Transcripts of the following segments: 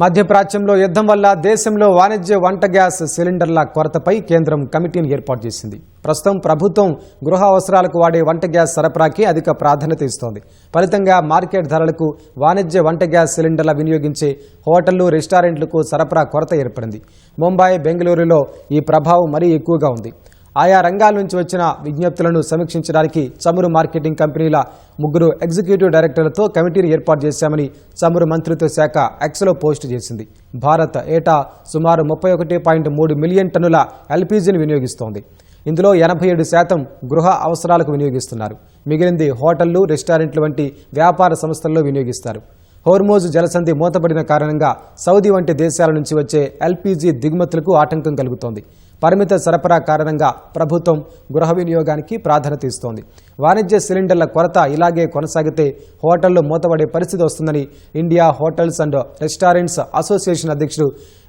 మధ్యప్రాచ్యంలో యుద్ధం వల్ల దేశంలో వాణిజ్య వంట గ్యాస్ సిలిండర్ల కొరతపై కేంద్రం కమిటీని ఏర్పాటు చేసింది. ప్రస్తుతం ప్రభుత్వం గృహ అవసరాలకు వాడే వంట గ్యాస్ సరఫరాకి అధిక ప్రాధాన్యత ఇస్తోంది. ఫలితంగా మార్కెట్ ధరలకు వాణిజ్య వంట గ్యాస్ సిలిండర్ల వినియోగించే హోటళ్లు, రెస్టారెంట్లకు సరఫరా కొరత ఏర్పడింది. ముంబై, బెంగళూరులో ఈ ప్రభావం మరీ ఎక్కువగా ఉంది. ఆయా రంగాల నుంచి వచ్చిన విజ్ఞప్తులను సమీక్షించడానికి చమురు మార్కెటింగ్ కంపెనీల 3 ఎగ్జిక్యూటివ్ డైరెక్టర్లతో కమిటీని ఏర్పాటు చేశామని చమురు మంత్రిత్వ శాఖ ఎక్స్లో పోస్టు చేసింది. భారత్ ఏటా సుమారు 31.3 మిలియన్ టన్నుల ఎల్పీజీని వినియోగిస్తోంది. ఇందులో 87% గృహ అవసరాలకు వినియోగిస్తున్నారు. మిగిలింది హోటళ్లు, రెస్టారెంట్లు వంటి వ్యాపార సంస్థల్లో వినియోగిస్తారు. హోర్మోజ్ జలసంధి మూతపడిన కారణంగా సౌదీ వంటి దేశాల నుంచి వచ్చే ఎల్పీజీ దిగుమతులకు ఆటంకం కలుగుతోంది. పరిమిత సరఫరా కారణంగా ప్రభుత్వం గృహ వినియోగానికి ప్రాధాన్యత ఇస్తోంది. వాణిజ్య సిలిండర్ల కొరత ఇలాగే కొనసాగితే హోటళ్లు మూతపడే పరిస్థితి వస్తుందని India hotels and restaurants association అధ్యక్షుడు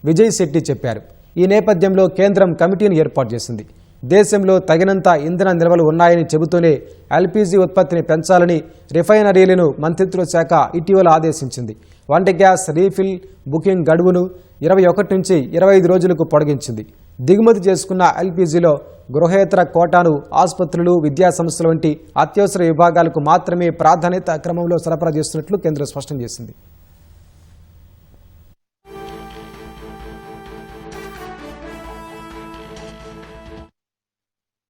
విజయ్ శెట్టి చెప్పారు. ఈ నేపథ్యంలో కేంద్రం కమిటీని ఏర్పాటు చేసింది. దేశంలో తగినంత ఇంధన నిల్వలు ఉన్నాయని చెబుతూనే ఎల్పీజీ ఉత్పత్తిని పెంచాలని రిఫైనరీలను మంత్రిత్వ శాఖ ఇటీవల ఆదేశించింది. వంట గ్యాస్ రీఫిల్ బుకింగ్ గడువును 21 నుంచి 25 రోజులకు పొడిగించింది. దిగుమతి చేసుకున్న ఎల్పీజీలో గృహేతర కోటాను ఆసుపత్రులు, విద్యా సంస్థలు వంటి అత్యవసర విభాగాలకు మాత్రమే ప్రాధాన్యత క్రమంలో సరఫరా చేస్తున్నట్లు కేంద్రం స్పష్టం చేసింది.